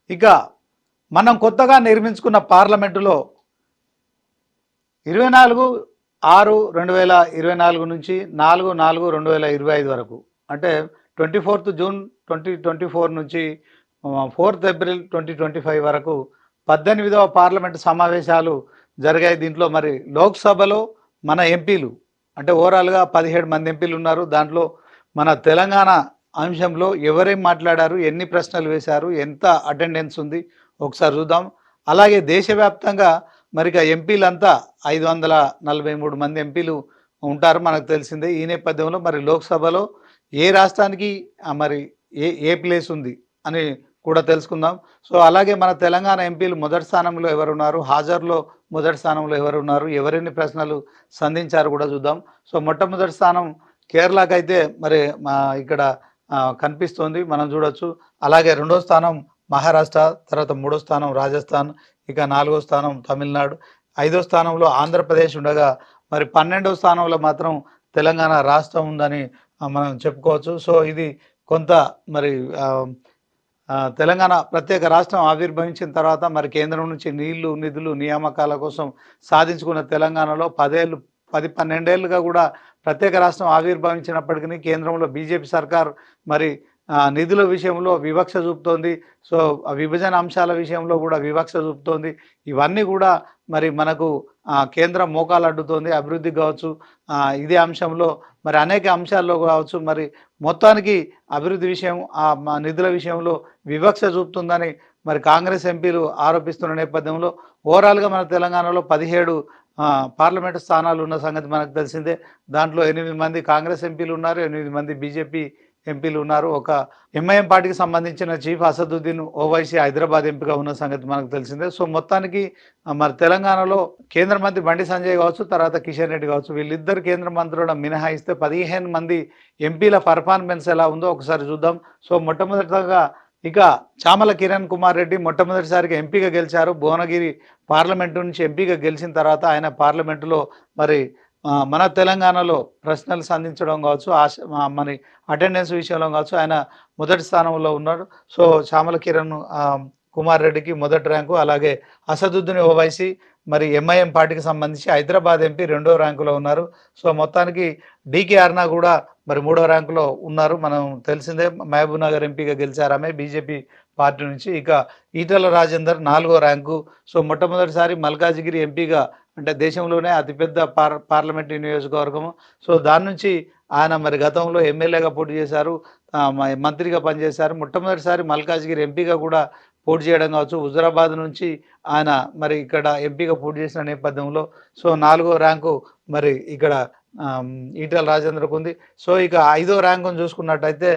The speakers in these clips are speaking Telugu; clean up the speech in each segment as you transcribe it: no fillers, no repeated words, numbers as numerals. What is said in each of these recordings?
ఇక మనం కొత్తగా నిర్మించుకున్న పార్లమెంటులో 24/6/2024 నుంచి 4/4/2025 వరకు, అంటే 24th జూన్ 2024 నుంచి 4th ఏప్రిల్ 2025 వరకు 18వ పార్లమెంటు సమావేశాలు జరిగాయి. దీంట్లో మరి లోక్సభలో మన ఎంపీలు అంటే ఓవరాల్గా 17 మంది ఎంపీలు ఉన్నారు. దాంట్లో మన తెలంగాణ అంశంలో ఎవరేం మాట్లాడారు, ఎన్ని ప్రశ్నలు వేశారు, ఎంత అటెండెన్స్ ఉంది ఒకసారి చూద్దాం. అలాగే దేశవ్యాప్తంగా మరి ఎంపీలంతా 543 మంది ఎంపీలు ఉంటారు, మనకు తెలిసిందే. ఈ నేపథ్యంలో మరి లోక్సభలో ఏ రాష్ట్రానికి మరి ఏ ప్లేస్ ఉంది అని కూడా తెలుసుకుందాం. సో అలాగే మన తెలంగాణ ఎంపీలు మొదటి స్థానంలో ఎవరున్నారు, హాజరులో మొదటి స్థానంలో ఎవరున్నారు, ఎవరెన్ని ప్రశ్నలు సంధించారు కూడా చూద్దాం. సో మొట్టమొదటి స్థానం కేరళకైతే మరి ఇక్కడ కనిపిస్తోంది, మనం చూడొచ్చు. అలాగే రెండో స్థానం మహారాష్ట్ర, తర్వాత మూడో స్థానం రాజస్థాన్, ఇక నాలుగో స్థానం తమిళనాడు, ఐదో స్థానంలో ఆంధ్రప్రదేశ్ ఉండగా మరి 12వ స్థానంలో మాత్రం తెలంగాణ రాష్ట్రం ఉందని మనం చెప్పుకోవచ్చు. సో ఇది కొంత మరి తెలంగాణ ప్రత్యేక రాష్ట్రం ఆవిర్భవించిన తర్వాత మరి కేంద్రం నుంచి నీళ్లు నిధులు నియామకాల కోసం సాధించుకున్న తెలంగాణలో 10-12 ఏళ్ళుగా కూడా ప్రత్యేక రాష్ట్రం ఆవిర్భవించినప్పటికీ కేంద్రంలో బీజేపీ సర్కార్ మరి నిధుల విషయంలో వివక్ష చూపుతోంది. సో విభజన అంశాల విషయంలో కూడా వివక్ష చూపుతోంది. ఇవన్నీ కూడా మరి మనకు కేంద్రం మోకాలు అడ్డుతోంది. అభివృద్ధి కావచ్చు, ఇదే అంశంలో మరి అనేక అంశాల్లో కావచ్చు, మరి మొత్తానికి అభివృద్ధి విషయం నిధుల విషయంలో వివక్ష చూపుతుందని మరి కాంగ్రెస్ ఎంపీలు ఆరోపిస్తున్న నేపథ్యంలో ఓవరాల్గా మన తెలంగాణలో 17 పార్లమెంటు స్థానాలు ఉన్న సంగతి మనకు తెలిసిందే. దాంట్లో 8 మంది కాంగ్రెస్ ఎంపీలు ఉన్నారు, 8 మంది బీజేపీ ఎంపీలు ఉన్నారు. ఒక ఎంఐఎం పార్టీకి సంబంధించిన చీఫ్ అసదుద్దీన్ ఓవైసీ హైదరాబాద్ ఎంపీగా ఉన్న సంగతి మనకు తెలిసిందే. సో మొత్తానికి మరి తెలంగాణలో కేంద్ర మంత్రి బండి సంజయ్ కావచ్చు, తర్వాత కిషన్ రెడ్డి కావచ్చు, వీళ్ళిద్దరు కేంద్ర మంత్రులను మినహాయిస్తే 15 మంది ఎంపీల పర్ఫార్మెన్స్ ఎలా ఉందో ఒకసారి చూద్దాం. సో మొట్టమొదటిగా ఇక చామల కిరణ్ కుమార్ రెడ్డి మొట్టమొదటిసారిగా ఎంపీగా గెలిచారు. భువనగిరి పార్లమెంటు నుంచి ఎంపీగా గెలిచిన తర్వాత ఆయన పార్లమెంటులో మరి మన తెలంగాణలో ప్రశ్నలు సంధించడం కావచ్చు, మరి అటెండెన్స్ విషయంలో కావచ్చు ఆయన మొదటి స్థానంలో ఉన్నాడు. సో చామల కిరణ్ కుమార్ రెడ్డికి మొదటి ర్యాంకు, అలాగే అసదుద్దీన్ ఓవైసీ మరి ఎంఐఎం పార్టీకి సంబంధించి హైదరాబాద్ ఎంపీ 2వ ర్యాంకులో ఉన్నారు. సో మొత్తానికి డీకే అరుణ కూడా మరి 3వ ర్యాంకులో ఉన్నారు, మనం తెలిసిందే. మహబూబ్ నగర్ ఎంపీగా గెలిచారు ఆమె బీజేపీ పార్టీ నుంచి. ఇక ఈటల రాజేందర్ 4వ ర్యాంకు. సో మొట్టమొదటిసారి మల్కాజిగిరి ఎంపీగా, అంటే దేశంలోనే అతిపెద్ద పార్లమెంటరీ నియోజకవర్గము. సో దాని నుంచి ఆయన మరి గతంలో ఎమ్మెల్యేగా పోటీ చేశారు, మంత్రిగా పనిచేశారు. మొట్టమొదటిసారి మల్కాజిగిరి ఎంపీగా కూడా పోటీ చేయడం కావచ్చు. హుజరాబాద్ నుంచి ఆయన మరి ఇక్కడ ఎంపీగా పోటీ చేసిన నేపథ్యంలో సో 4వ ర్యాంకు మరి ఇక్కడ ఈటల రాజేంద్రకు ఉంది. సో ఇక 5వ ర్యాంకును చూసుకున్నట్టయితే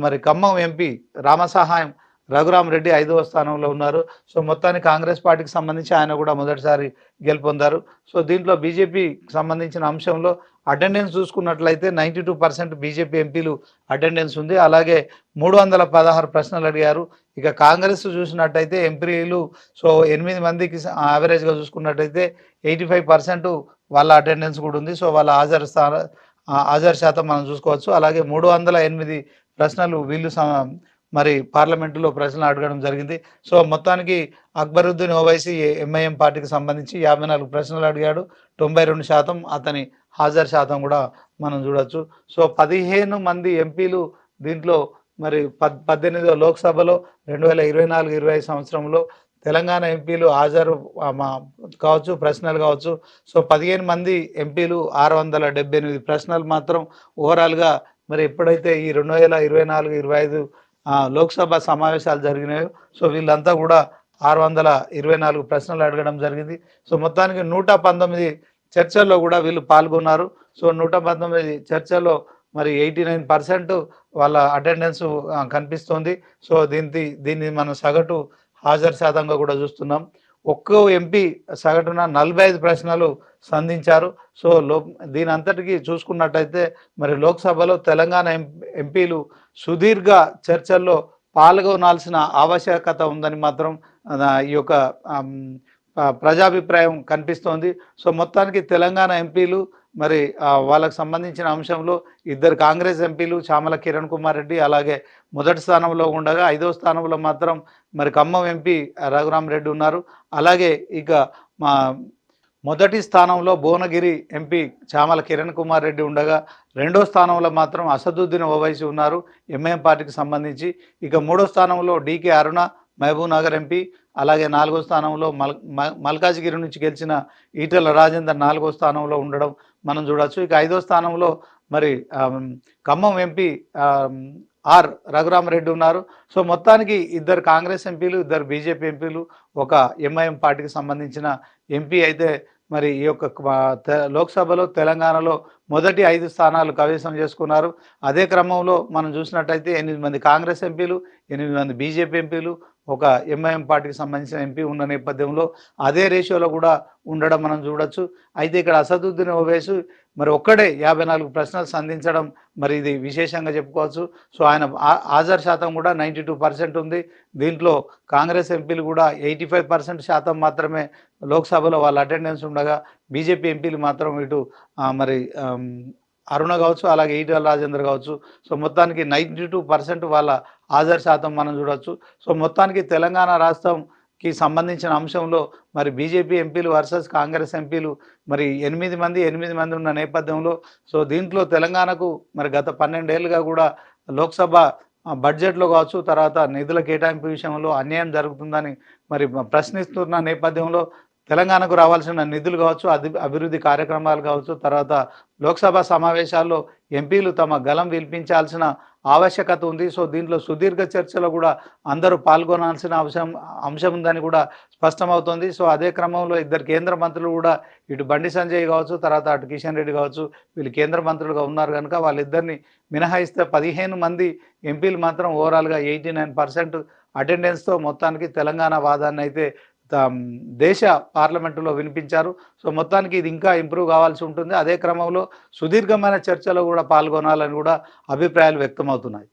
మరి ఖమ్మం ఎంపీ రామసహాయం రఘురామ్ రెడ్డి 5వ స్థానంలో ఉన్నారు. సో మొత్తానికి కాంగ్రెస్ పార్టీకి సంబంధించి ఆయన కూడా మొదటిసారి గెలుపొందారు. సో దీంట్లో బీజేపీకి సంబంధించిన అంశంలో అటెండెన్స్ చూసుకున్నట్లయితే 92% బీజేపీ ఎంపీలు అటెండెన్స్ ఉంది. అలాగే 316 ప్రశ్నలు అడిగారు. ఇక కాంగ్రెస్ చూసినట్టయితే ఎంపీలు సో 8 మందికి యావరేజ్గా చూసుకున్నట్టయితే 85% వాళ్ళ అటెండెన్స్ కూడా ఉంది. సో వాళ్ళ హాజరు శాతం మనం చూసుకోవచ్చు. అలాగే 308 ప్రశ్నలు వీళ్ళు మరి పార్లమెంటులో ప్రశ్నలు అడగడం జరిగింది. సో మొత్తానికి అక్బరుద్దీన్ ఓవైసీ ఎంఐఎం పార్టీకి సంబంధించి 54 ప్రశ్నలు అడిగాడు, 92% అతని హాజరు శాతం కూడా మనం చూడొచ్చు. సో 15 మంది ఎంపీలు దీంట్లో మరి 18వ లోక్సభలో 2024-25 సంవత్సరంలో తెలంగాణ ఎంపీలు హాజరు కావచ్చు, ప్రశ్నలు కావచ్చు. సో 15 మంది ఎంపీలు 678 ప్రశ్నలు మాత్రం ఓవరాల్గా మరి ఎప్పుడైతే ఈ 2024-25 లోక్సభ సమావేశాలు జరిగినాయో సో వీళ్ళంతా కూడా 624 ప్రశ్నలు అడగడం జరిగింది. సో మొత్తానికి 119 చర్చల్లో కూడా వీళ్ళు పాల్గొన్నారు. సో 119 చర్చల్లో మరి 89% వాళ్ళ అటెండెన్స్ కనిపిస్తోంది. సో దీన్ని మనం సగటు హాజరు శాతంగా కూడా చూస్తున్నాం. ఒక్కో ఎంపీ సగటున 45 ప్రశ్నలు సంధించారు. సో దీని అంతటికీ చూసుకున్నట్టయితే మరి లోక్సభలో తెలంగాణ ఎంపీలు సుదీర్ఘ చర్చల్లో పాల్గొనాల్సిన ఆవశ్యకత ఉందని మాత్రం ఈ యొక్క ప్రజాభిప్రాయం కనిపిస్తోంది. సో మొత్తానికి తెలంగాణ ఎంపీలు మరి వాళ్ళకు సంబంధించిన అంశంలో ఇద్దరు కాంగ్రెస్ ఎంపీలు చామల కిరణ్ కుమార్ రెడ్డి అలాగే మొదటి స్థానంలో ఉండగా 5వ స్థానంలో మాత్రం మరి ఖమ్మం ఎంపీ రఘురామ్ రెడ్డి ఉన్నారు. అలాగే ఇక మా మొదటి స్థానంలో భువనగిరి ఎంపీ చామల కిరణ్ కుమార్ రెడ్డి ఉండగా 2వ స్థానంలో మాత్రం అసదుద్దీన్ ఓవైసీ ఉన్నారు ఎంఐఎం పార్టీకి సంబంధించి. ఇక 3వ స్థానంలో డీకే అరుణ మహబూబ్ నగర్ ఎంపీ, అలాగే 4వ స్థానంలో మల్కాజ్గిరి నుంచి గెలిచిన ఈటెల రాజేందర్ 4వ స్థానంలో ఉండడం మనం చూడవచ్చు. ఇక 5వ స్థానంలో మరి ఖమ్మం ఎంపీ ఆర్ రఘురామరెడ్డి ఉన్నారు. సో మొత్తానికి ఇద్దరు కాంగ్రెస్ ఎంపీలు, ఇద్దరు బీజేపీ ఎంపీలు, ఒక ఎంఐఎం పార్టీకి సంబంధించిన ఎంపీ అయితే మరి ఈ యొక్క లోక్సభలో తెలంగాణలో మొదటి 5 స్థానాలు కైవసం చేసుకున్నారు. అదే క్రమంలో మనం చూసినట్టయితే 8 మంది కాంగ్రెస్ ఎంపీలు, 8 మంది బీజేపీ ఎంపీలు, ఒక ఎంఐఎం పార్టీకి సంబంధించిన ఎంపీ ఉన్న నేపథ్యంలో అదే రేషియోలో కూడా ఉండడం మనం చూడొచ్చు. అయితే ఇక్కడ అసదుద్దీన్ ఓవైసీ మరి ఒక్కడే 54 ప్రశ్నలు సంధించడం మరి ఇది విశేషంగా చెప్పుకోవచ్చు. సో ఆయన హాజరు శాతం కూడా 92% ఉంది. దీంట్లో కాంగ్రెస్ ఎంపీలు కూడా 85% శాతం మాత్రమే లోక్సభలో వాళ్ళ అటెండెన్స్ ఉండగా, బీజేపీ ఎంపీలు మాత్రం ఇటు మరి అరుణ కావచ్చు, అలాగే ఈటెల రాజేందర్ కావచ్చు. సో మొత్తానికి 92% వాళ్ళ హాజరు శాతం మనం చూడవచ్చు. సో మొత్తానికి తెలంగాణ రాష్ట్రంకి సంబంధించిన అంశంలో మరి బీజేపీ ఎంపీలు వర్సెస్ కాంగ్రెస్ ఎంపీలు మరి 8 మంది ఉన్న నేపథ్యంలో సో దీంట్లో తెలంగాణకు మరి గత 12 ఏళ్ళుగా కూడా లోక్సభ బడ్జెట్లో కావచ్చు, తర్వాత నిధుల కేటాయింపు విషయంలో అన్యాయం జరుగుతుందని మరి ప్రశ్నిస్తున్న నేపథ్యంలో తెలంగాణకు రావాల్సిన నిధులు కావచ్చు, అభివృద్ధి కార్యక్రమాలు కావచ్చు, తర్వాత లోక్సభ సమావేశాల్లో ఎంపీలు తమ గలం వినిపించాల్సిన ఆవశ్యకత ఉంది. సో దీంట్లో సుదీర్ఘ చర్చలో కూడా అందరూ పాల్గొనాల్సిన అంశం ఉందని కూడా స్పష్టమవుతుంది. సో అదే క్రమంలో ఇద్దరు కేంద్ర మంత్రులు కూడా ఇటు బండి సంజయ్ కావచ్చు, తర్వాత అటు కిషన్ రెడ్డి కావచ్చు, వీళ్ళు కేంద్ర మంత్రులుగా ఉన్నారు కనుక వాళ్ళిద్దరిని మినహాయిస్తే 15 మంది ఎంపీలు మాత్రం ఓవరాల్గా 89% అటెండెన్స్తో మొత్తానికి తెలంగాణ వాదాన్ని అయితే దేశ పార్లమెంటులో వినిపించారు. సో మొత్తానికి ఇది ఇంకా ఇంప్రూవ్ కావాల్సి ఉంటుంది. అదే క్రమంలో సుదీర్ఘమైన చర్చలో కూడా పాల్గొనాలని కూడా అభిప్రాయాలు వ్యక్తమవుతున్నాయి.